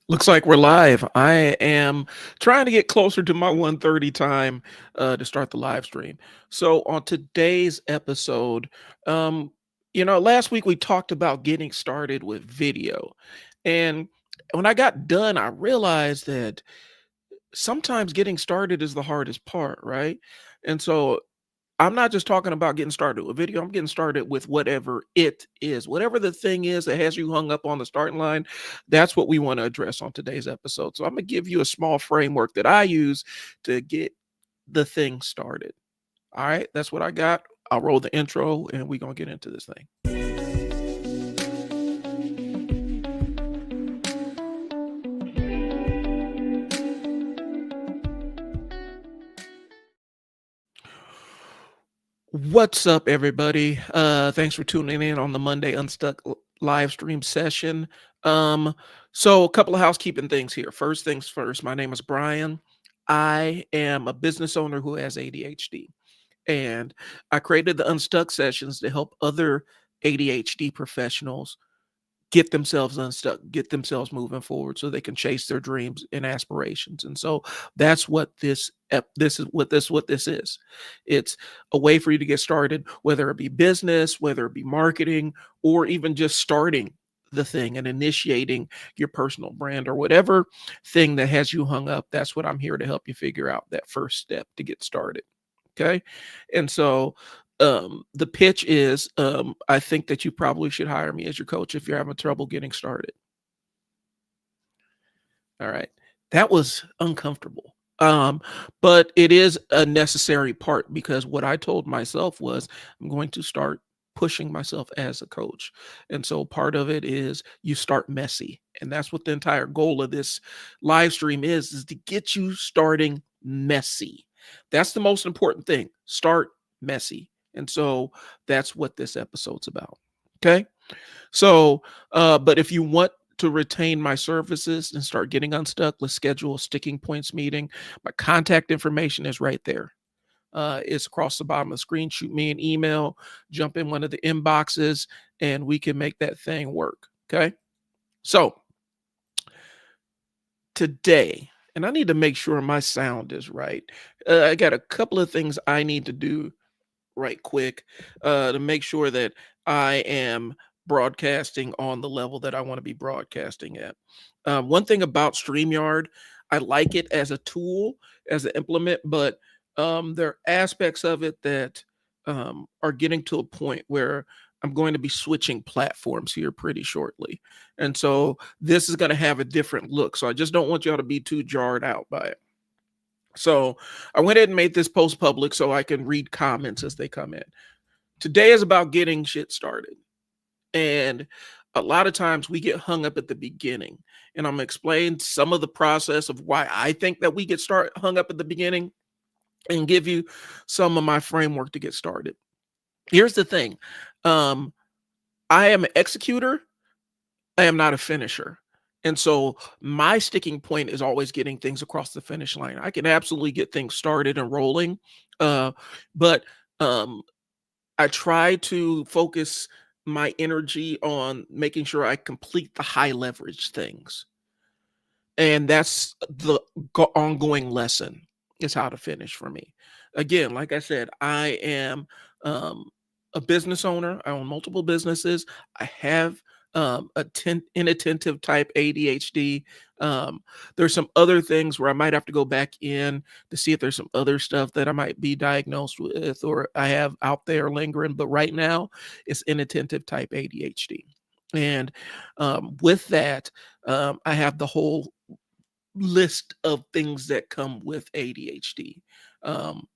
Looks like we're live. I am trying to get closer to my 1:30 time to start the live stream. So on today's episode, um, last week we talked about getting started with video. And when I got done, I realized that sometimes getting started is the hardest part, right? And so I'm not just talking about getting started with video. I'm getting started with whatever it is, whatever the thing is that has you hung up on the starting line. That's what we want to address on today's episode. So I'm going to give you a small framework that I use to get the thing started. All right, that's what I got. I'll roll the intro and we're going to get into this thing. What's up, everybody? Thanks for tuning in on the Monday Unstuck live stream session. Um, so a couple of housekeeping things here. First things first, my name is Brian. I am a business owner who has ADHD, and I created the Unstuck sessions to help other ADHD professionals get themselves unstuck, get themselves moving forward so they can chase their dreams and aspirations. And so that's what this is. It's a way for you to get started, whether it be business, whether it be marketing, or even just starting the thing and initiating your personal brand or whatever thing that has you hung up. That's what I'm here to help you figure out, that first step to get started. Okay. And so the pitch is I think that you probably should hire me as your coach if you're having trouble getting started. All right. That was uncomfortable. But it is a necessary part because what I told myself was I'm going to start pushing myself as a coach. And so part of it is you start messy. And that's what the entire goal of this live stream is to get you starting messy. That's the most important thing. Start messy. And so that's what this episode's about. Okay. So, but if you want to retain my services and start getting unstuck, let's schedule a sticking points meeting. My contact information is right there. It's across the bottom of the screen. Shoot me an email, jump in one of the inboxes, and we can make that thing work. Okay. So today, and I need to make sure my sound is right. I got a couple of things I need to do right quick to make sure that I am broadcasting on the level that I want to be broadcasting at. One thing about StreamYard, I like it as a tool, as an implement, but there are aspects of it that are getting to a point where I'm going to be switching platforms here pretty shortly. And so this is going to have a different look. So I just don't want y'all to be too jarred out by it. So I went ahead and made this post public so I can read comments as they come in. Today is about getting shit started. And a lot of times we get hung up at the beginning. And I'm gonna explain some of the process of why I think that we get hung up at the beginning and give you some of my framework to get started. Here's the thing. Um, I am an executor. I am not a finisher. And so my sticking point is always getting things across the finish line. I can absolutely get things started and rolling. But um, I try to focus my energy on making sure I complete the high leverage things. And that's the ongoing lesson is how to finish for me. Again, like I said, I am um, a business owner. I own multiple businesses. I have inattentive type ADHD. Um, there's some other things where I might have to go back in to see if there's some other stuff that I might be diagnosed with or I have out there lingering. But right now, it's inattentive type ADHD. And with that, I have the whole list of things that come with ADHD. Um,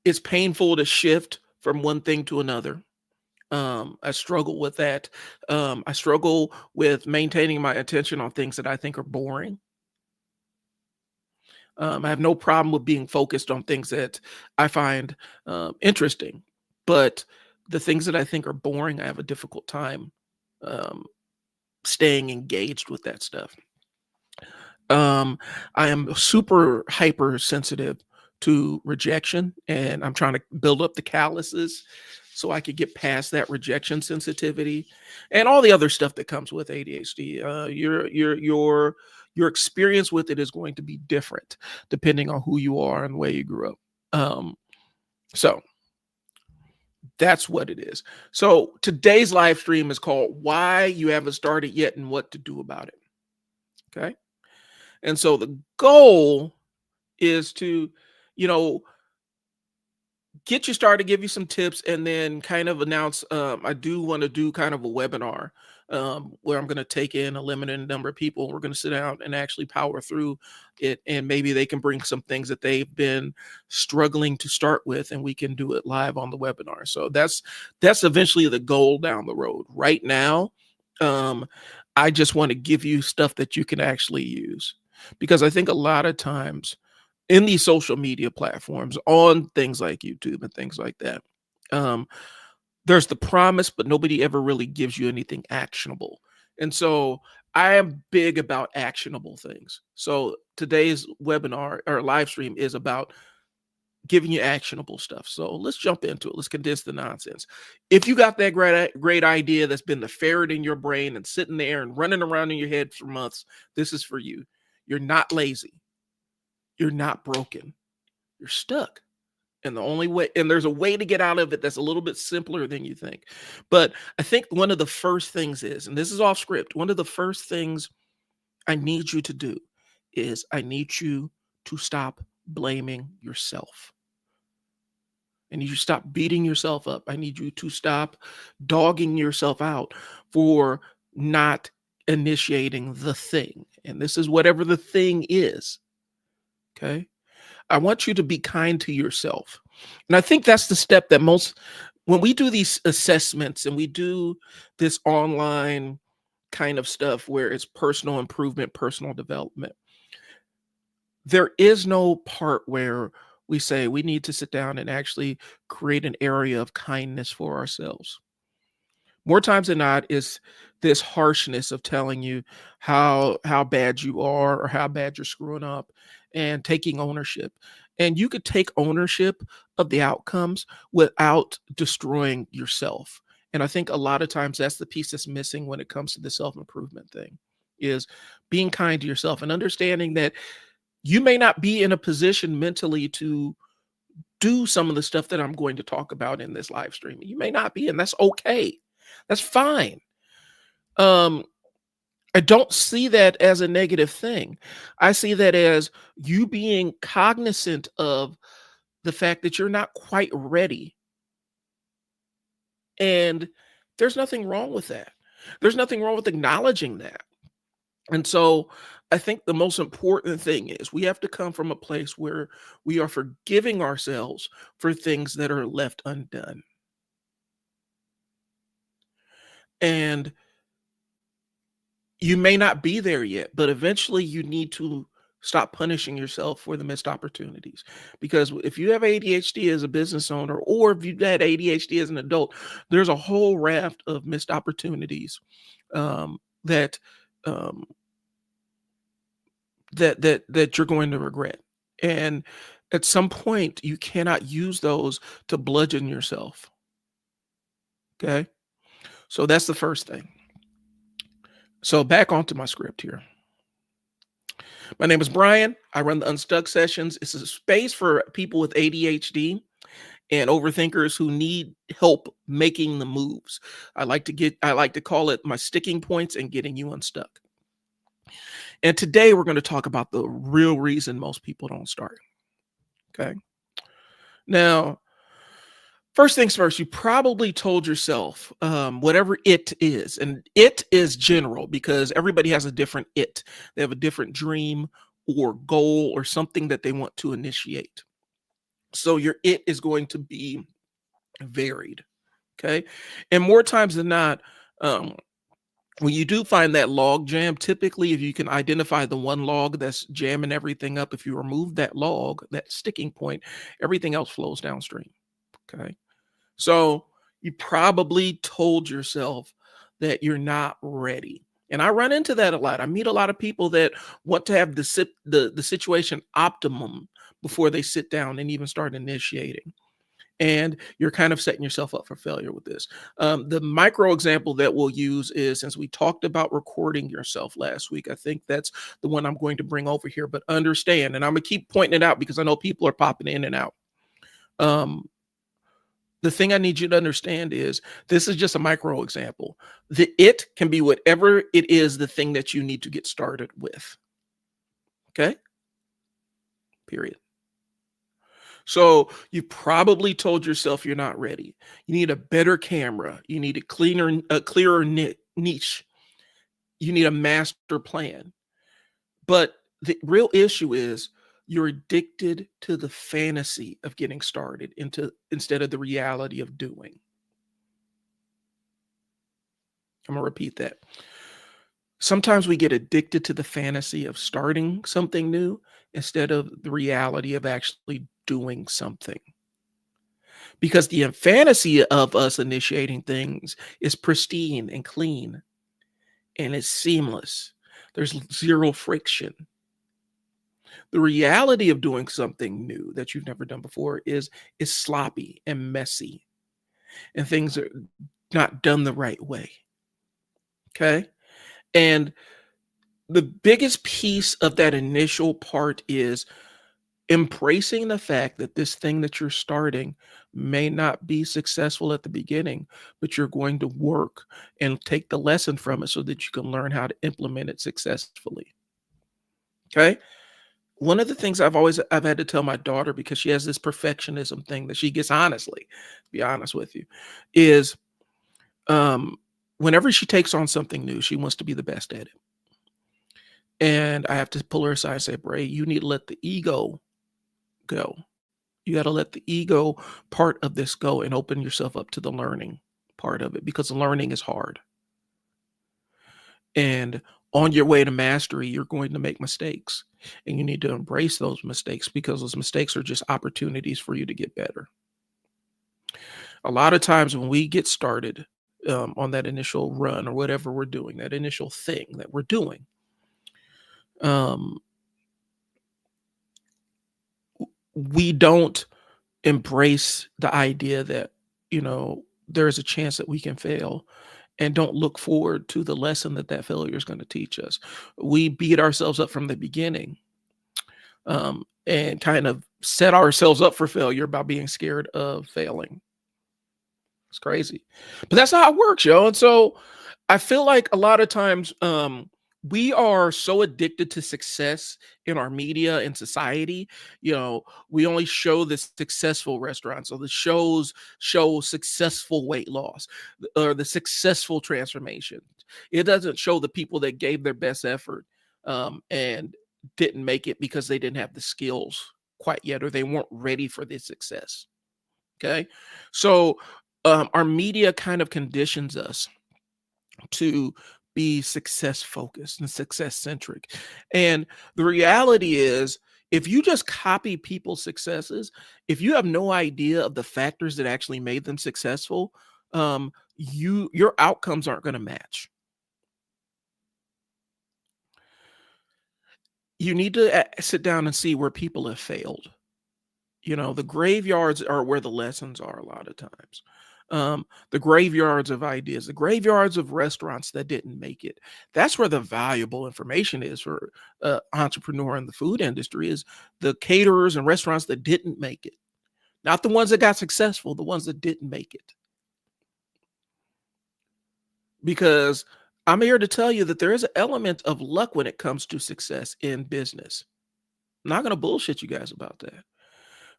it's painful to shift from one thing to another. I struggle with that. I struggle with maintaining my attention on things that I think are boring. I have no problem with being focused on things that I find interesting, but the things that I think are boring, I have a difficult time um, staying engaged with that stuff. Um, I am super hypersensitive to rejection, and I'm trying to build up the calluses so I could get past that rejection sensitivity and all the other stuff that comes with ADHD. Your experience with it is going to be different depending on who you are and the way you grew up. So that's what it is. So today's live stream is called Why You Haven't Started Yet and What to Do About It. Okay. And so the goal is to, you know, get you started, give you some tips, and then kind of announce. I do want to do kind of a webinar where I'm going to take in a limited number of people. We're going to sit down and actually power through it, and maybe they can bring some things that they've been struggling to start with, and we can do it live on the webinar. So that's eventually the goal down the road. Right now, I just want to give you stuff that you can actually use, because I think a lot of times in these social media platforms, on things like YouTube and things like that, there's the promise, but nobody ever really gives you anything actionable. And so I am big about actionable things. So today's webinar or live stream is about giving you actionable stuff. So let's jump into it. Let's condense the nonsense. If you got that great idea that's been the ferret in your brain and sitting there and running around in your head for months, this is for you. You're not lazy. You're not broken. You're stuck. And the only way, and there's a way to get out of it that's a little bit simpler than you think. But I think one of the first things is, and this is off script, one of the first things I need you to do is I need you to stop blaming yourself. I need you to stop beating yourself up. I need you to stop dogging yourself out for not initiating the thing. And this is whatever the thing is. Okay. I want you to be kind to yourself. And I think that's the step that when we do these assessments and we do this online kind of stuff where it's personal improvement, personal development, there is no part where we say we need to sit down and actually create an area of kindness for ourselves. More times than not is this harshness of telling you how bad you are or how bad you're screwing up and taking ownership. And you could take ownership of the outcomes without destroying yourself. And I think a lot of times that's the piece that's missing when it comes to the self-improvement thing, is being kind to yourself and understanding that you may not be in a position mentally to do some of the stuff that I'm going to talk about in this live stream. You may not be, and that's okay. That's fine. I don't see that as a negative thing. I see that as you being cognizant of the fact that you're not quite ready. And there's nothing wrong with that. There's nothing wrong with acknowledging that. And so I think the most important thing is we have to come from a place where we are forgiving ourselves for things that are left undone. And you may not be there yet, but eventually you need to stop punishing yourself for the missed opportunities. Because if you have ADHD as a business owner, or if you've had ADHD as an adult, there's a whole raft of missed opportunities that you're going to regret. And at some point, you cannot use those to bludgeon yourself. Okay. So that's the first thing. So back onto my script here. My name is Brian. I run the Unstuck Sessions. It's a space for people with ADHD and overthinkers who need help making the moves. I like to call it my sticking points and getting you unstuck. And today we're going to talk about the real reason most people don't start. Okay. Now, first things first, you probably told yourself whatever it is, and it is general because everybody has a different it. They have a different dream or goal or something that they want to initiate. So your it is going to be varied. Okay. And more times than not, when you do find that log jam, typically if you can identify the one log that's jamming everything up, if you remove that log, that sticking point, everything else flows downstream. Okay. So you probably told yourself that you're not ready. And I run into that a lot. I meet a lot of people that want to have the situation optimum before they sit down and even start initiating. and you're kind of setting yourself up for failure with this. The micro example that we'll use is, since we talked about recording yourself last week, I think that's the one I'm going to bring over here. But understand, and I'm gonna keep pointing it out because I know people are popping in and out. Um, the thing I need you to understand is this is just a micro example. The it can be whatever it is, the thing that you need to get started with. Okay. Period. So you probably told yourself you're not ready. You need a better camera. You need a clearer niche. You need a master plan. But the real issue is you're addicted to the fantasy of getting started instead of the reality of doing. I'm gonna repeat that. Sometimes we get addicted to the fantasy of starting something new instead of the reality of actually doing something. Because the fantasy of us initiating things is pristine and clean and it's seamless. There's zero friction. The reality of doing something new that you've never done before is sloppy and messy, and things are not done the right way. Okay? And the biggest piece of that initial part is embracing the fact that this thing that you're starting may not be successful at the beginning, but you're going to work and take the lesson from it so that you can learn how to implement it successfully. Okay? One of the things I've had to tell my daughter, because she has this perfectionism thing that she gets, honestly, to be honest with you, is um whenever she takes on something new, she wants to be the best at it. And I have to pull her aside and say, Bray, you need to let the ego go. You got to let the ego part of this go and open yourself up to the learning part of it, because learning is hard. And on your way to mastery, you're going to make mistakes, and you need to embrace those mistakes, because those mistakes are just opportunities for you to get better. A lot of times when we get started on that initial run or whatever we're doing, that initial thing that we're doing, um, we don't embrace the idea that, there's a chance that we can fail, and don't look forward to the lesson that that failure is going to teach us. We beat ourselves up from the beginning, and kind of set ourselves up for failure by being scared of failing. It's crazy, but that's how it works, yo. And so I feel like a lot of times we are so addicted to success in our media and society. We only show the successful restaurants, so the shows show successful weight loss or the successful transformation. It doesn't show the people that gave their best effort and didn't make it because they didn't have the skills quite yet, or they weren't ready for this success. Okay. So our media kind of conditions us to be success focused and success centric. And the reality is, if you just copy people's successes, if you have no idea of the factors that actually made them successful, your outcomes aren't going to match. You need to sit down and see where people have failed. The graveyards are where the lessons are a lot of times. The graveyards of ideas, the graveyards of restaurants that didn't make it. That's where the valuable information is for entrepreneur in the food industry, is the caterers and restaurants that didn't make it. Not the ones that got successful, the ones that didn't make it. Because I'm here to tell you that there is an element of luck when it comes to success in business. I'm not going to bullshit you guys about that.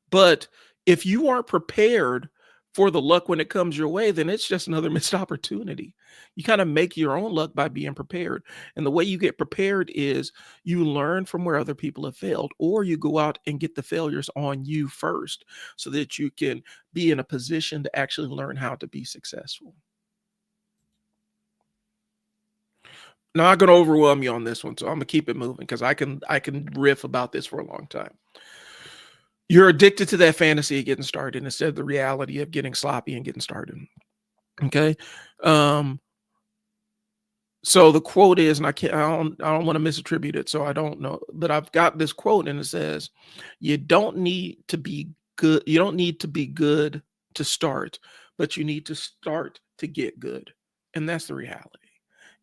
But if you aren't prepared for the luck when it comes your way, then it's just another missed opportunity. You kind of make your own luck by being prepared. And the way you get prepared is you learn from where other people have failed, or you go out and get the failures on you first so that you can be in a position to actually learn how to be successful. Not going to overwhelm you on this one, so I'm going to keep it moving because I can riff about this for a long time. You're addicted to that fantasy of getting started instead of the reality of getting sloppy and getting started. Okay. So the quote is, and I don't want to misattribute it, so I don't know, but I've got this quote and it says, you don't need to be good. You don't need to be good to start, but you need to start to get good. And that's the reality.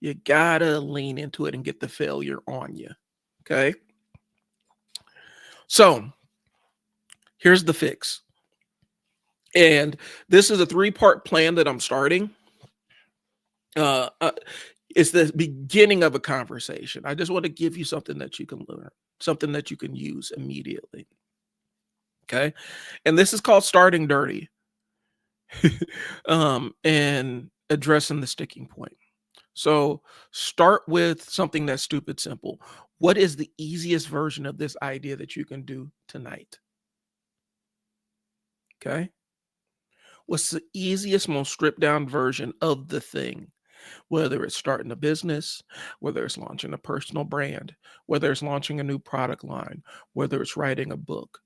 You gotta lean into it and get the failure on you. Okay. So here's the fix. And this is a 3-part plan that I'm starting. Uh, uh, it's the beginning of a conversation. I just want to give you something that you can learn, something that you can use immediately. Okay. And this is called starting dirty. And addressing the sticking point. So start with something that's stupid simple. What is the easiest version of this idea that you can do tonight? Okay. What's the easiest, most stripped down version of the thing? Whether it's starting a business, whether it's launching a personal brand, whether it's launching a new product line, whether it's writing a book.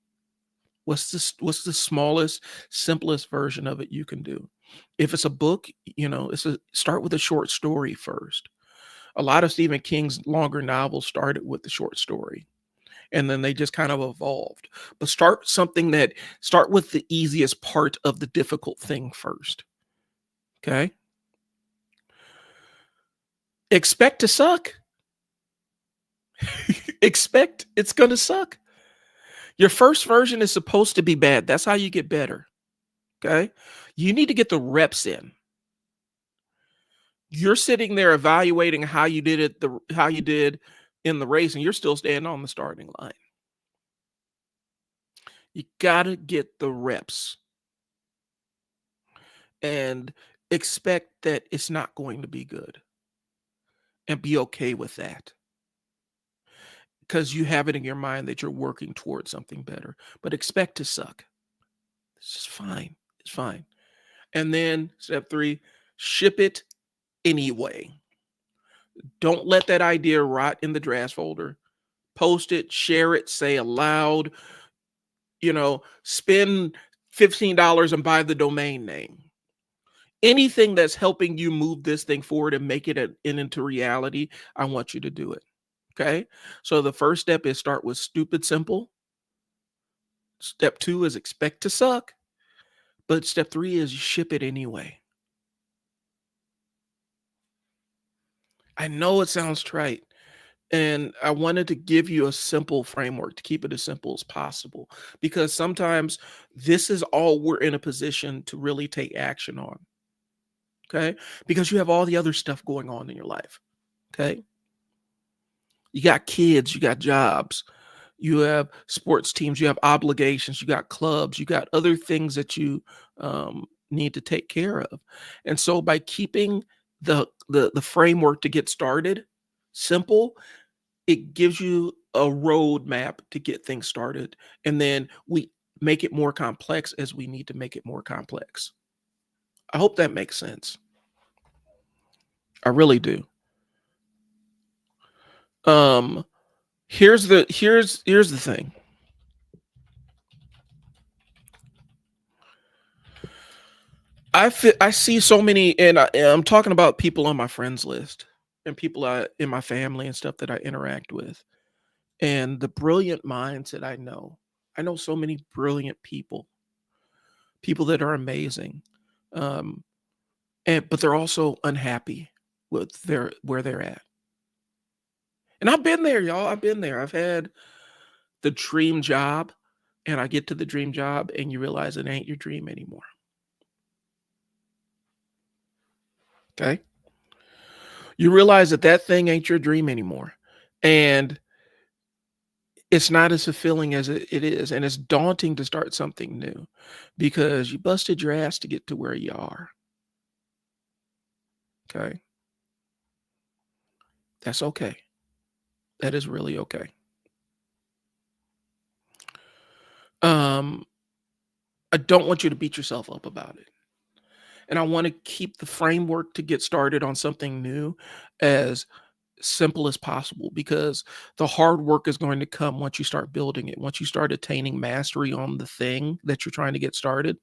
What's the smallest, simplest version of it you can do? If it's a book, start with a short story first. A lot of Stephen King's longer novels started with the short story, and then they just kind of evolved. But start with the easiest part of the difficult thing first. Okay? Expect to suck. Expect it's going to suck. Your first version is supposed to be bad. That's how you get better. Okay? You need to get the reps in. You're sitting there evaluating how you did in the race, and you're still standing on the starting line. You got to get the reps and expect that it's not going to be good, and be okay with that, because you have it in your mind that you're working towards something better. But expect to suck. It's just fine. It's fine. And then step 3, ship it anyway. Don't let that idea rot in the draft folder. Post it, share it, say aloud, spend $15 and buy the domain name. Anything that's helping you move this thing forward and make it into reality, I want you to do it. Okay. So the first step is start with stupid simple. Step 2 is expect to suck. But step 3 is you ship it anyway. I know it sounds trite. And I wanted to give you a simple framework to keep it as simple as possible, because sometimes this is all we're in a position to really take action on. Okay. Because you have all the other stuff going on in your life. Okay. You got kids, you got jobs, you have sports teams, you have obligations, you got clubs, you got other things that you need to take care of. And so by keeping the framework to get started simple, it gives you a roadmap to get things started. And then we make it more complex as we need to make it more complex. I hope that makes sense. I really do. Um, here's the thing. I see so many, and I'm talking about people on my friends list and people in my family and stuff that I interact with, and the brilliant minds that I know. I know so many brilliant people that are amazing, um, but they're also unhappy with where they're at. And I've been there, y'all. I've been there. I've had the dream job, and I get to the dream job, and you realize it ain't your dream anymore. Okay. You realize that thing ain't your dream anymore. And it's not as fulfilling as it is. And it's daunting to start something new because you busted your ass to get to where you are. Okay. That's okay. That is really okay. Um, I don't want you to beat yourself up about it. And I want to keep the framework to get started on something new as simple as possible, because the hard work is going to come once you start building it. Once you start attaining mastery on the thing that you're trying to get started,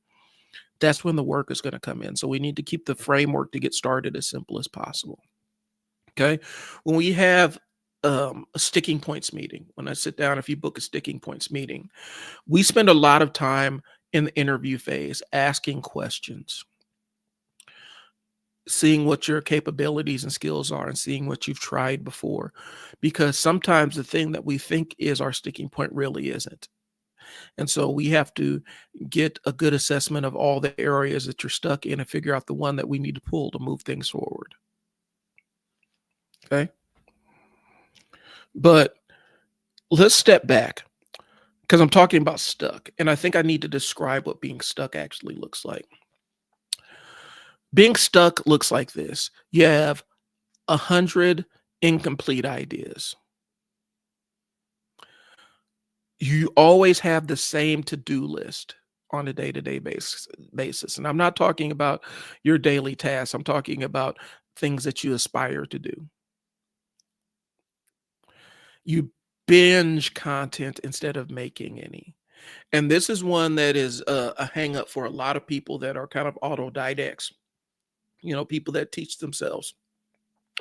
that's when the work is going to come in. So we need to keep the framework to get started as simple as possible. Okay. When we have a sticking points meeting, when I sit down, if you book a sticking points meeting, we spend a lot of time in the interview phase, asking questions, seeing what your capabilities and skills are and seeing what you've tried before. Because sometimes the thing that we think is our sticking point really isn't. And so we have to get a good assessment of all the areas that you're stuck in and figure out the one that we need to pull to move things forward. Okay. But let's step back because I'm talking about stuck. And I think I need to describe what being stuck actually looks like. Being stuck looks like this: you have 100 incomplete ideas. You always have the same to-do list on a day-to-day basis. And I'm not talking about your daily tasks. I'm talking about things that you aspire to do. You binge content instead of making any. And this is one that is a hang up for a lot of people that are kind of autodidacts, people that teach themselves.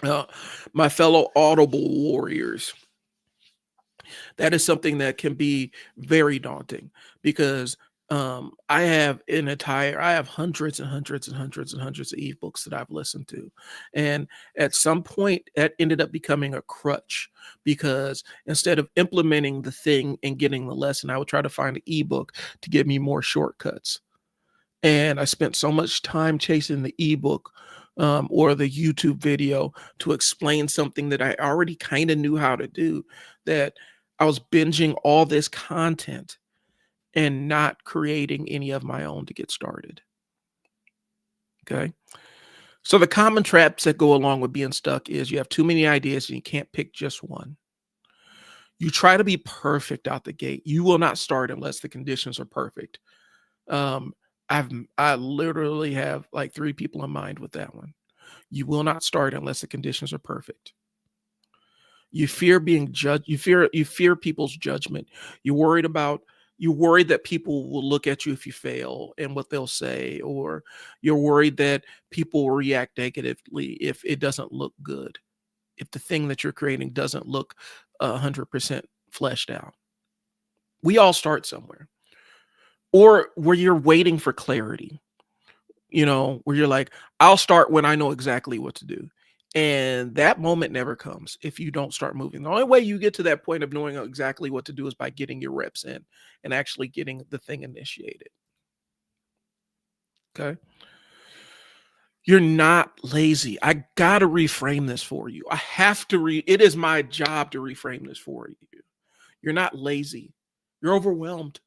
Uh, my fellow Audible warriors, that is something that can be very daunting because I have hundreds and hundreds and hundreds and hundreds of ebooks that I've listened to. And at some point that ended up becoming a crutch because instead of implementing the thing and getting the lesson, I would try to find an ebook to give me more shortcuts. And I spent so much time chasing the ebook or the YouTube video to explain something that I already kind of knew how to do, that I was binging all this content and not creating any of my own to get started. Okay. So the common traps that go along with being stuck is you have too many ideas and you can't pick just one. You try to be perfect out the gate. You will not start unless the conditions are perfect. Um, I literally have like 3 people in mind with that one. You will not start unless the conditions are perfect. You fear being judged. You fear people's judgment. You're worried about you're worried that people will look at you if you fail and what they'll say, or you're worried that people will react negatively if it doesn't look good, if the thing that you're creating doesn't look 100% fleshed out. We all start somewhere, or where you're waiting for clarity. Where you're like, I'll start when I know exactly what to do. And that moment never comes if you don't start moving. The only way you get to that point of knowing exactly what to do is by getting your reps in and actually getting the thing initiated. Okay. You're not lazy. I got to reframe this for you. I have to it is my job to reframe this for you. You're not lazy. You're overwhelmed.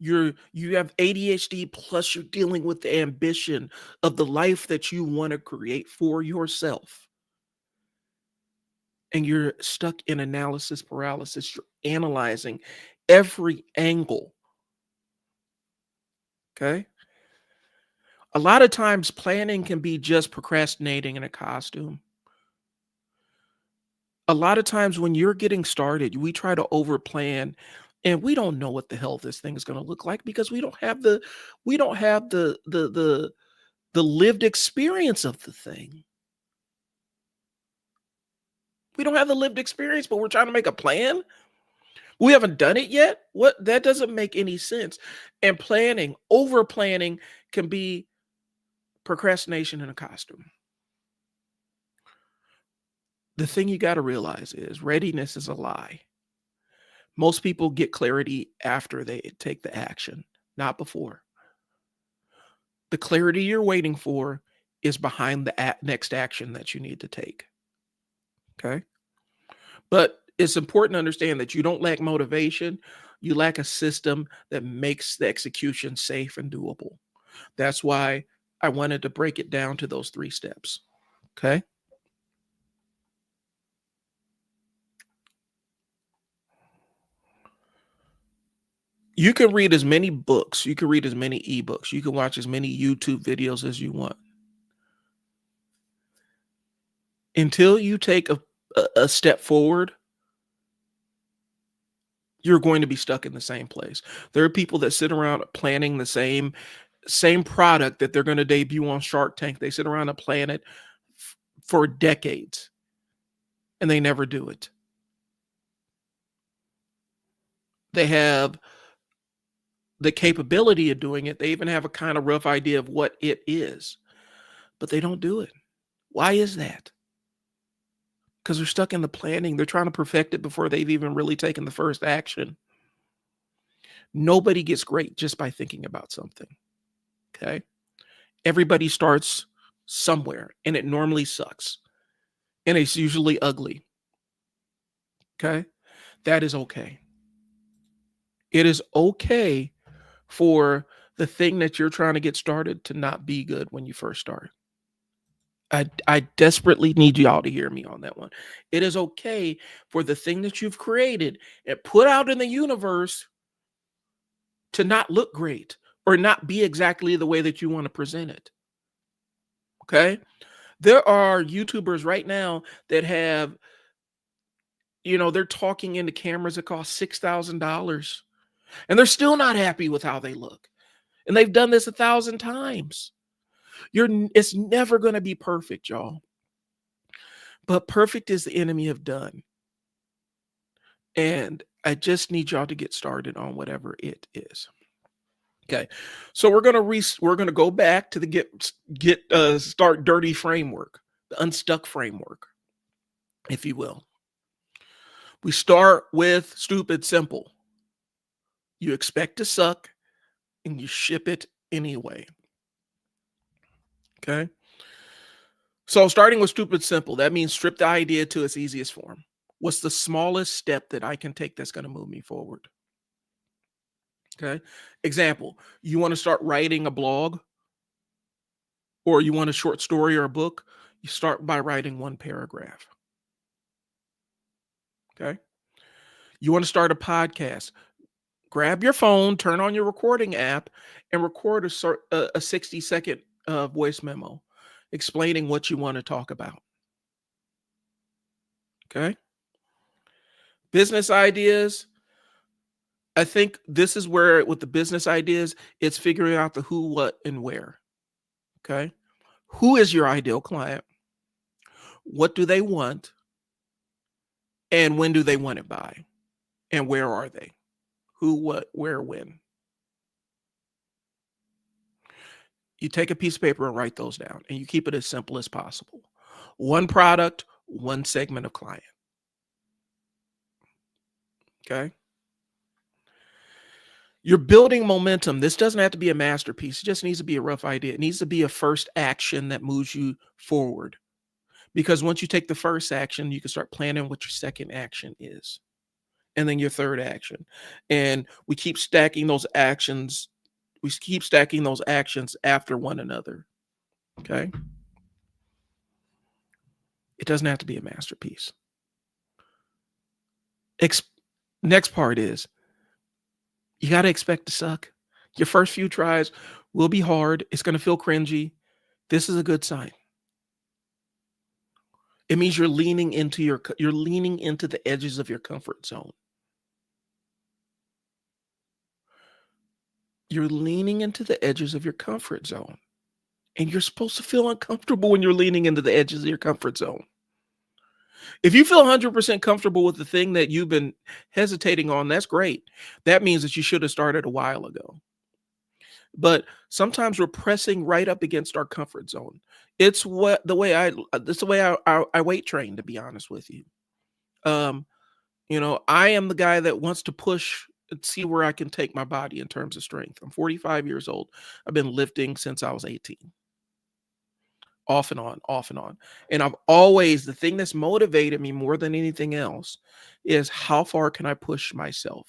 You have ADHD plus you're dealing with the ambition of the life that you want to create for yourself. And you're stuck in analysis paralysis. You're analyzing every angle. Okay? A lot of times planning can be just procrastinating in a costume. A lot of times when you're getting started, we try to overplan and we don't know what the hell this thing is going to look like because we don't have the lived experience of the thing. We don't have the lived experience, but we're trying to make a plan. We haven't done it yet. What That doesn't make any sense. And over planning can be procrastination in a costume. The thing you got to realize is readiness is a lie. Most people get clarity after they take the action, not before. The clarity you're waiting for is behind the next action that you need to take. Okay. But it's important to understand that you don't lack motivation. You lack a system that makes the execution safe and doable. That's why I wanted to break it down to those 3 steps. Okay. You can read as many books, you can read as many ebooks, you can watch as many YouTube videos as you want. Until you take a step forward, you're going to be stuck in the same place. There are people that sit around planning the same product that they're going to debut on Shark Tank. They sit around and plan it for decades and they never do it. They have the capability of doing it. They even have a kind of rough idea of what it is, but they don't do it. Why is that? Because they're stuck in the planning. They're trying to perfect it before they've even really taken the first action. Nobody gets great just by thinking about something. Okay. Everybody starts somewhere and it normally sucks and it's usually ugly. Okay. That is okay. It is okay for the thing that you're trying to get started to not be good when you first start. I desperately need y'all to hear me on that one. It is okay for the thing that you've created and put out in the universe to not look great or not be exactly the way that you want to present it. Okay? There are YouTubers right now that have, they're talking into cameras that cost $6,000 and they're still not happy with how they look. And they've done this 1,000 times. It's never going to be perfect, y'all. But perfect is the enemy of done. And I just need y'all to get started on whatever it is. Okay. So we're going to go back to the start dirty framework, the unstuck framework, if you will. We start with stupid simple. You expect to suck and you ship it anyway. Okay. So starting with stupid simple, that means strip the idea to its easiest form. What's the smallest step that I can take that's going to move me forward? Okay. Example, you want to start writing a blog or you want a short story or a book, you start by writing one paragraph. Okay. You want to start a podcast, grab your phone, turn on your recording app and record a 60-second voice memo explaining what you want to talk about. Okay. Business ideas. I think this is where with the business ideas, it's figuring out the who, what, and where. Okay. Who is your ideal client? What do they want? And when do they want it by? And where are they? Who, what, where, when? You take a piece of paper and write those down and you keep it as simple as possible. One product, one segment of client. Okay. You're building momentum. This doesn't have to be a masterpiece. It just needs to be a rough idea. It needs to be a first action that moves you forward. Because once you take the first action, you can start planning what your second action is. And then your third action. And we keep stacking those actions. We keep stacking those actions after one another. Okay. It doesn't have to be a masterpiece. Next part is you got to expect to suck. Your first few tries will be hard. It's going to feel cringy. This is a good sign. It means you're leaning into the edges of your comfort zone. You're leaning into the edges of your comfort zone. And you're supposed to feel uncomfortable when you're leaning into the edges of your comfort zone. If you feel 100% comfortable with the thing that you've been hesitating on, that's great. That means that you should have started a while ago. But sometimes we're pressing right up against our comfort zone. It's the way I weight train, to be honest with you. I am the guy that wants to push and see where I can take my body in terms of strength. I'm 45 years old. I've been lifting since I was 18. Off and on, off and on. And the thing that's motivated me more than anything else is how far can I push myself?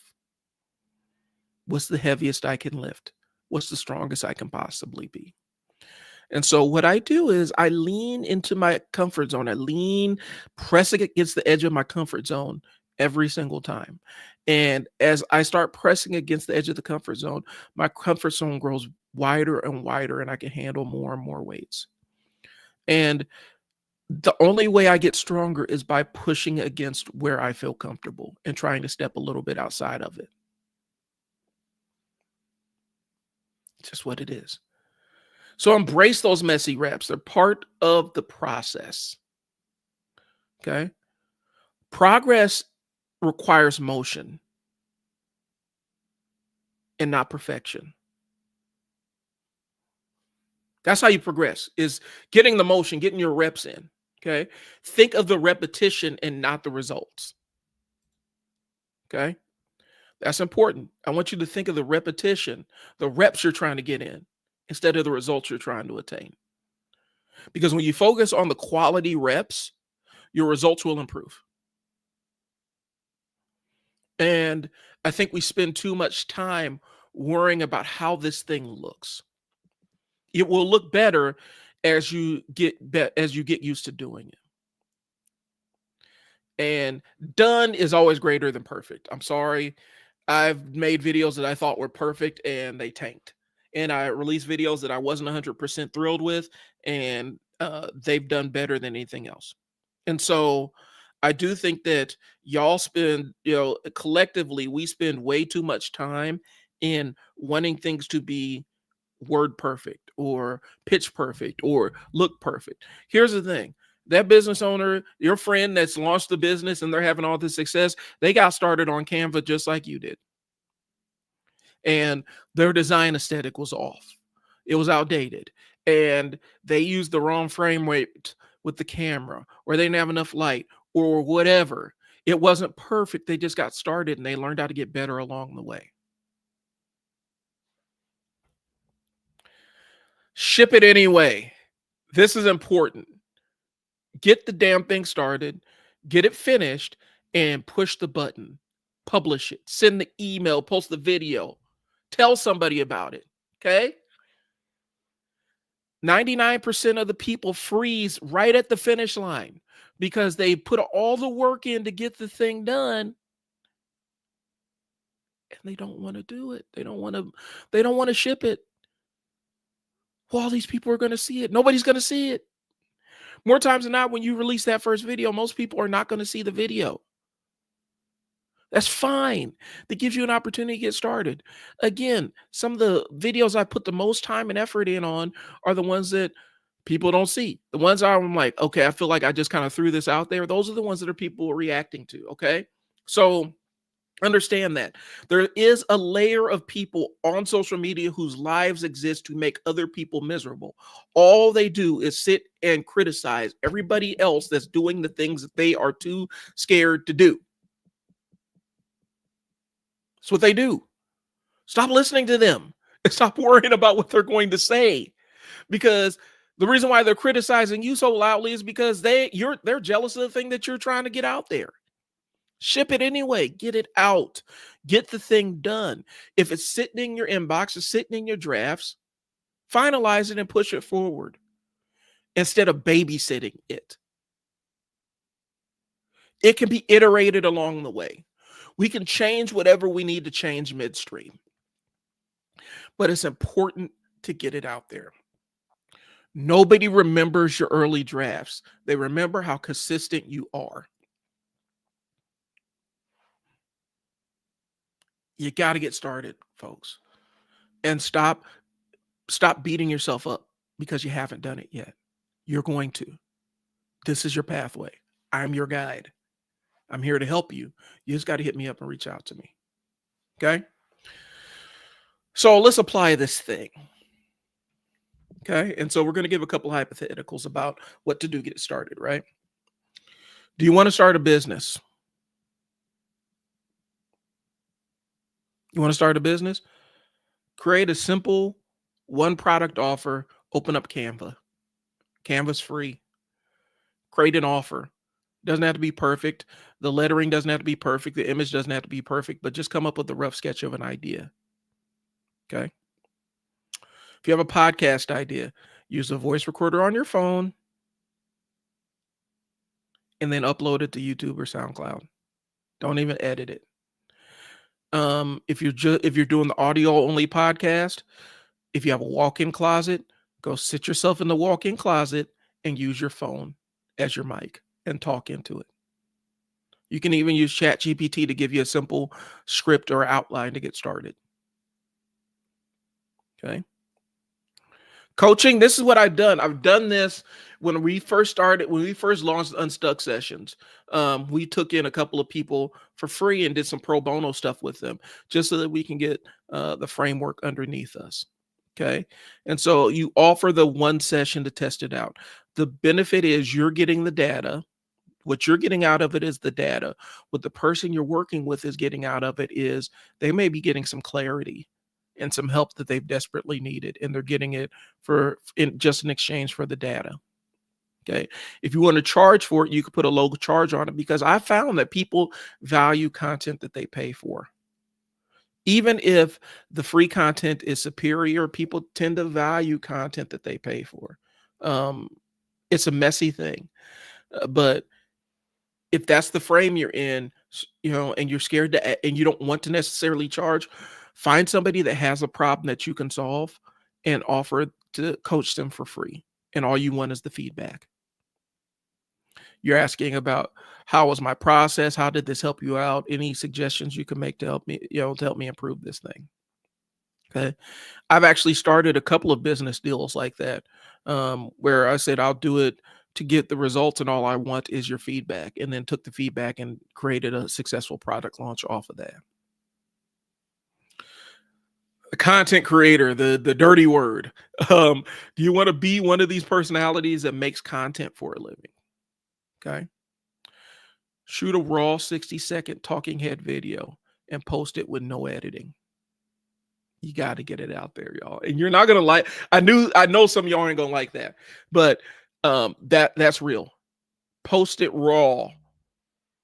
What's the heaviest I can lift? What's the strongest I can possibly be? And so what I do is I lean into my comfort zone. Pressing against the edge of my comfort zone every single time. And as I start pressing against the edge of the comfort zone, my comfort zone grows wider and wider, and I can handle more and more weights. And the only way I get stronger is by pushing against where I feel comfortable and trying to step a little bit outside of it. It's just what it is. So embrace those messy reps. They're part of the process. Okay. Progress requires motion. and not perfection. That's how you progress, is getting the motion, getting your reps in. Okay. Think of the repetition and not the results. Okay. That's important. I want you to think of the repetition, the reps you're trying to get in instead of the results you're trying to attain. Because when you focus on the quality reps, your results will improve. And I think we spend too much time worrying about how this thing looks. It will look better as you get used to doing it. And done is always greater than perfect. I'm sorry. I've made videos that I thought were perfect and they tanked. And I released videos that I wasn't 100% thrilled with, and they've done better than anything else. And so I do think that y'all spend, collectively, we spend way too much time in wanting things to be word perfect or pitch perfect or look perfect. Here's the thing. That business owner, your friend that's launched the business and they're having all this success, they got started on Canva just like you did. And their design aesthetic was off. It was outdated. And they used the wrong frame rate with the camera, or they didn't have enough light, or whatever. It wasn't perfect. They just got started and they learned how to get better along the way. Ship it anyway. This is important. Get the damn thing started, get it finished, and push the button. Publish it. Send the email, post the video. Tell somebody about it. Okay? 99% of the people freeze right at the finish line because they put all the work in to get the thing done and they don't want to do it. They don't want to ship it. Well, all these people are going to see it. Nobody's going to see it. More times than not, when you release that first video, most people are not going to see the video. That's fine. That gives you an opportunity to get started. Again, some of the videos I put the most time and effort in on are the ones that people don't see. The ones I'm like, okay, I feel like I just kind of threw this out there. Those are the ones that are people reacting to. Okay. So understand that there is a layer of people on social media whose lives exist to make other people miserable. All they do is sit and criticize everybody else that's doing the things that they are too scared to do. That's what they do. Stop listening to them and stop worrying about what they're going to say, because the reason why they're criticizing you so loudly is because they're jealous of the thing that you're trying to get out there. Ship it anyway. Get it out. Get the thing done. If it's sitting in your inbox, it's sitting in your drafts, finalize it and push it forward instead of babysitting it. It can be iterated along the way. We can change whatever we need to change midstream. But it's important to get it out there. Nobody remembers your early drafts. They remember how consistent you are. You got to get started, folks. And stop beating yourself up because you haven't done it yet. You're going to. This is your pathway. I'm your guide. I'm here to help you. You just got to hit me up and reach out to me. Okay? So let's apply this thing. Okay? And so we're going to give a couple hypotheticals about what to do to get started, right? Do you want to start a business? You want to start a business? Create a simple one product offer, open up Canva. Canva's free. Create an offer. Doesn't have to be perfect. The lettering doesn't have to be perfect. The image doesn't have to be perfect, but just come up with a rough sketch of an idea. Okay. If you have a podcast idea, use a voice recorder on your phone and then upload it to YouTube or SoundCloud. Don't even edit it. If you're doing the audio only podcast, if you have a walk-in closet, go sit yourself in the walk-in closet and use your phone as your mic and talk into it. You can even use ChatGPT to give you a simple script or outline to get started. Okay. Coaching, this is what I've done. I've done this when we first started, when we first launched Unstuck Sessions. We took in a couple of people for free and did some pro bono stuff with them just so that we can get the framework underneath us. Okay. And so you offer the one session to test it out. The benefit is you're getting the data. What you're getting out of it is the data. What the person you're working with is getting out of it is they may be getting some clarity and some help that they've desperately needed, and they're getting it for just in exchange for the data. Okay. If you want to charge for it, you could put a low charge on it, because I found that people value content that they pay for. Even if the free content is superior, people tend to value content that they pay for. It's a messy thing, but if that's the frame you're in, and you're scared to, and you don't want to necessarily charge, find somebody that has a problem that you can solve and offer to coach them for free. And all you want is the feedback. You're asking about, how was my process? How did this help you out? Any suggestions you can make to help me, to help me improve this thing. Okay. I've actually started a couple of business deals like that, where I said, I'll do it to get the results, and all I want is your feedback. And then took the feedback and created a successful product launch off of that. A content creator, the dirty word. Do you want to be one of these personalities that makes content for a living? Okay. Shoot a raw 60-second talking head video and post it with no editing. You got to get it out there, y'all. And you're not gonna like. I know some of y'all ain't gonna like that, but that's real. Post it raw,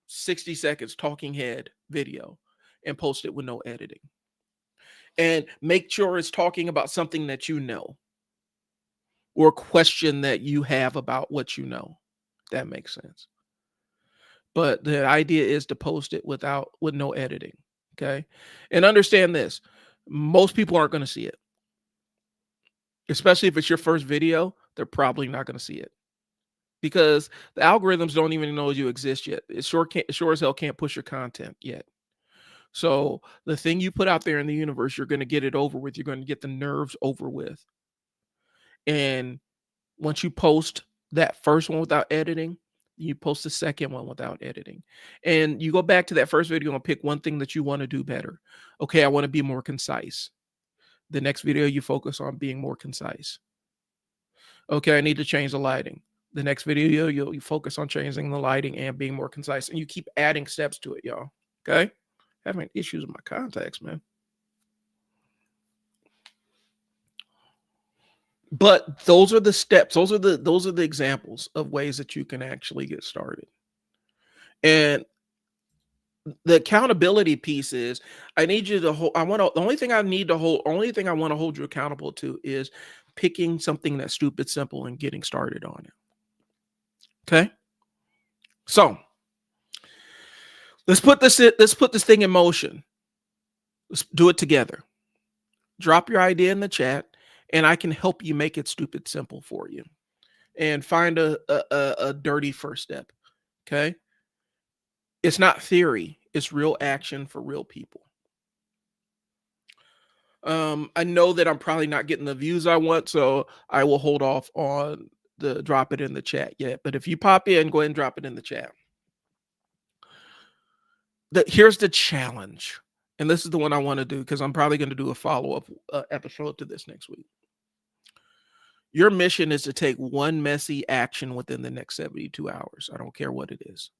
60 seconds talking head video, and post it with no editing. And make sure it's talking about something that you know, or a question that you have about what you know. That makes sense. But the idea is to post it with no editing. Okay. And understand this. Most people aren't going to see it. Especially if it's your first video, they're probably not going to see it, because the algorithms don't even know you exist yet. It sure as hell can't push your content yet. So the thing you put out there in the universe, you're going to get it over with. You're going to get the nerves over with. And once you post that first one without editing, you post the second one without editing. And you go back to that first video and pick one thing that you want to do better. Okay, I want to be more concise. The next video, you focus on being more concise. Okay, I need to change the lighting. The next video, you focus on changing the lighting and being more concise. And you keep adding steps to it, y'all. Okay? Having issues with my contacts, man. But those are the steps. Those are the examples of ways that you can actually get started. And the accountability piece is, I need you to hold. The only thing I want to hold you accountable to is picking something that's stupid simple and getting started on it. Okay. So let's put this thing in motion. Let's do it together. Drop your idea in the chat, and I can help you make it stupid simple for you, and find a dirty first step. Okay. It's not theory. It's real action for real people. I know that I'm probably not getting the views I want, so I will hold off on the drop it in the chat yet. But if you pop in, go ahead and drop it in the chat. Here's the challenge. And this is the one I want to do, because I'm probably going to do a follow-up episode to this next week. Your mission is to take one messy action within the next 72 hours. I don't care what it is.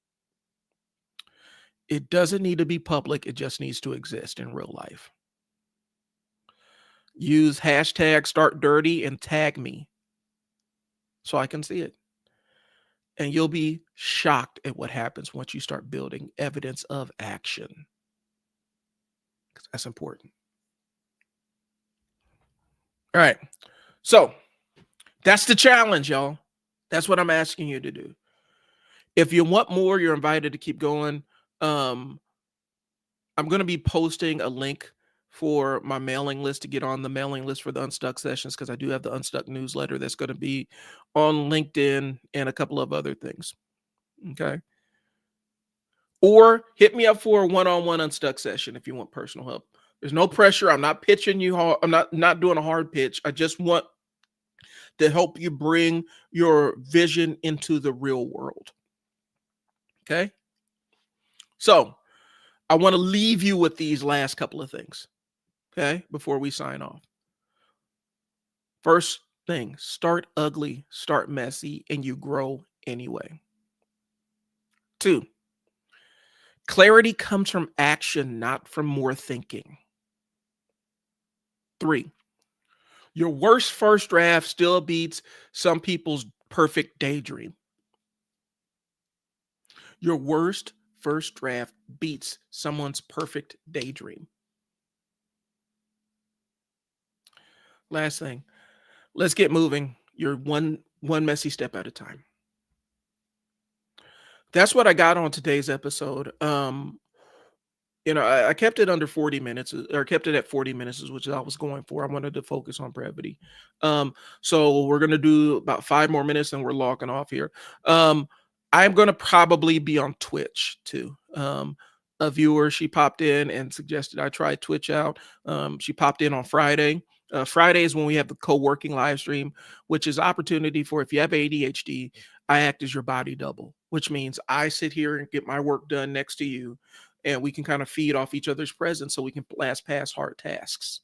It doesn't need to be public. It just needs to exist in real life. Use hashtag #StartDirty and tag me so I can see it. And you'll be shocked at what happens once you start building evidence of action. Because that's important. All right. So that's the challenge, y'all. That's what I'm asking you to do. If you want more, you're invited to keep going. I'm going to be posting a link for my mailing list to get on the mailing list for the Unstuck Sessions, because I do have the Unstuck newsletter that's going to be on LinkedIn and a couple of other things. Okay. Or hit me up for a one-on-one Unstuck session if you want personal help. There's no pressure. I'm not pitching you hard. I'm not doing a hard pitch. I just want to help you bring your vision into the real world. Okay. So I want to leave you with these last couple of things. Okay. Before we sign off. First thing, start ugly, start messy, and you grow anyway. Two, clarity comes from action, not from more thinking. Three, your worst first draft still beats some people's perfect daydream. Your worst first draft beats someone's perfect daydream. Last thing, let's get moving. You're one messy step at a time. That's what I got on today's episode. I kept it under 40 minutes, or kept it at 40 minutes, which I was going for. I wanted to focus on brevity. So we're gonna do about 5 more minutes, and we're logging off here. I'm gonna probably be on Twitch too. A viewer, she popped in and suggested I try Twitch out. She popped in on Friday. Friday is when we have the co-working live stream, which is opportunity for, if you have ADHD, I act as your body double, which means I sit here and get my work done next to you, and we can kind of feed off each other's presence so we can blast past hard tasks.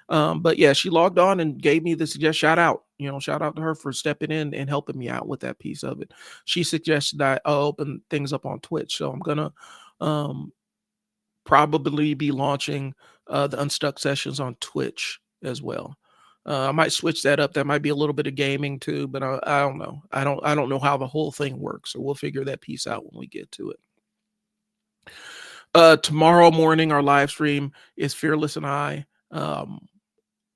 But yeah, she logged on and gave me the shout out to her for stepping in and helping me out with that piece of it. She suggested that I open things up on Twitch. So I'm gonna probably be launching the Unstuck sessions on Twitch as well. I might switch that up. That might be a little bit of gaming too, but I don't know. I don't know how the whole thing works. So we'll figure that piece out when we get to it. Tomorrow morning, our live stream is Fearless and I.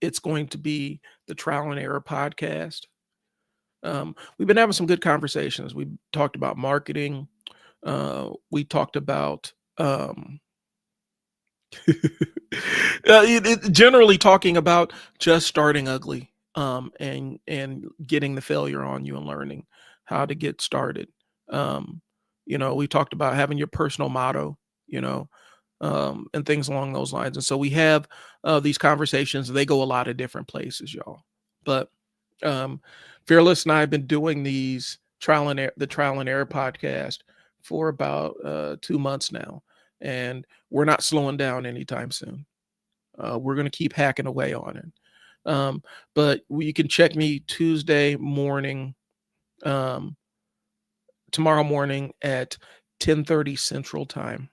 It's going to be the Trial and Error podcast. We've been having some good conversations. We talked about marketing. We talked about generally talking about just starting ugly, and getting the failure on you and learning how to get started. We talked about having your personal motto, and things along those lines. And so we have these conversations. They go a lot of different places, y'all. But Fearless and I have been doing the Trial and Error podcast for about 2 months now, and we're not slowing down anytime soon. We're going to keep hacking away on it. But you can check me Tuesday morning, tomorrow morning at 10:30 Central Time.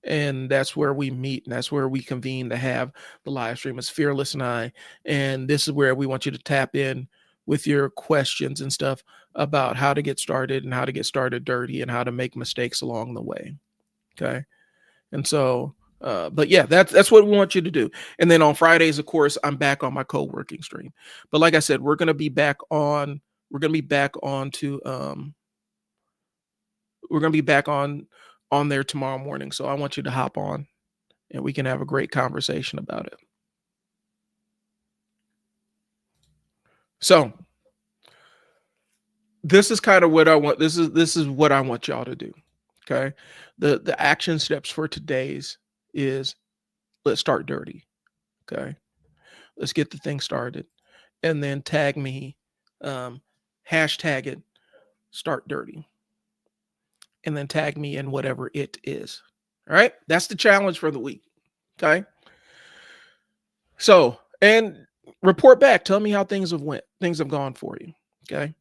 And that's where we meet, and that's where we convene to have the live stream. It's Fearless and I, and this is where we want you to tap in with your questions and stuff about how to get started and how to get started dirty and how to make mistakes along the way. Okay. And so, but yeah, that's what we want you to do. And then on Fridays, of course, I'm back on my co-working stream. But like I said, we're going to be back on there tomorrow morning. So I want you to hop on and we can have a great conversation about it. So this is kind of what I want. This is what I want y'all to do. Okay. The action steps for today's is, let's start dirty. Okay. Let's get the thing started, and then tag me, hashtag it, start dirty, and then tag me in whatever it is. All right. That's the challenge for the week. Okay. So, and report back. Tell me how things have gone for you. Okay.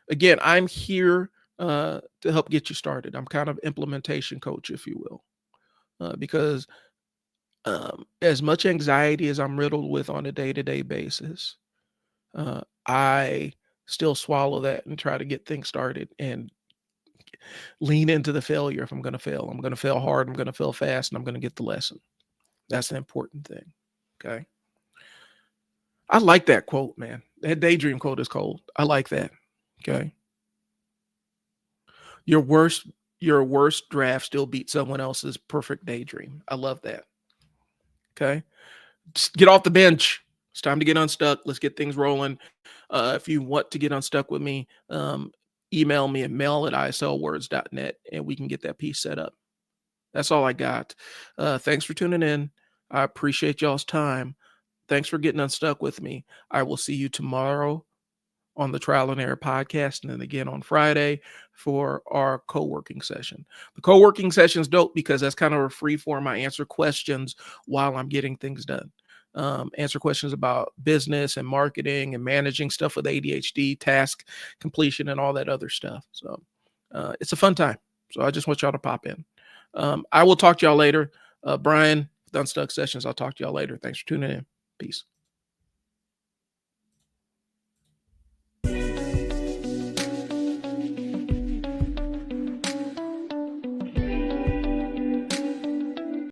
Again, I'm here to help get you started. I'm kind of implementation coach, if you will, because as much anxiety as I'm riddled with on a day-to-day basis, I still swallow that and try to get things started and lean into the failure. If I'm going to fail, I'm going to fail hard. I'm going to fail fast, and I'm going to get the lesson. That's the important thing. Okay. I like that quote, man. That daydream quote is cold. I like that. Okay. Your worst draft still beats someone else's perfect daydream. I love that. Okay. Just get off the bench. It's time to get unstuck. Let's get things rolling. If you want to get unstuck with me, email me at mail@islwords.net and we can get that piece set up. That's all I got. Thanks for tuning in. I appreciate y'all's time. Thanks for getting unstuck with me. I will see you tomorrow on the Trial and Error podcast, and then again on Friday for our co-working session. The co-working session is dope because that's kind of a free form. I answer questions while I'm getting things done. Answer questions about business and marketing and managing stuff with ADHD, task completion, and all that other stuff. So it's a fun time. So I just want y'all to pop in. I will talk to y'all later. Brian, with Unstuck Sessions, I'll talk to y'all later. Thanks for tuning in. Peace.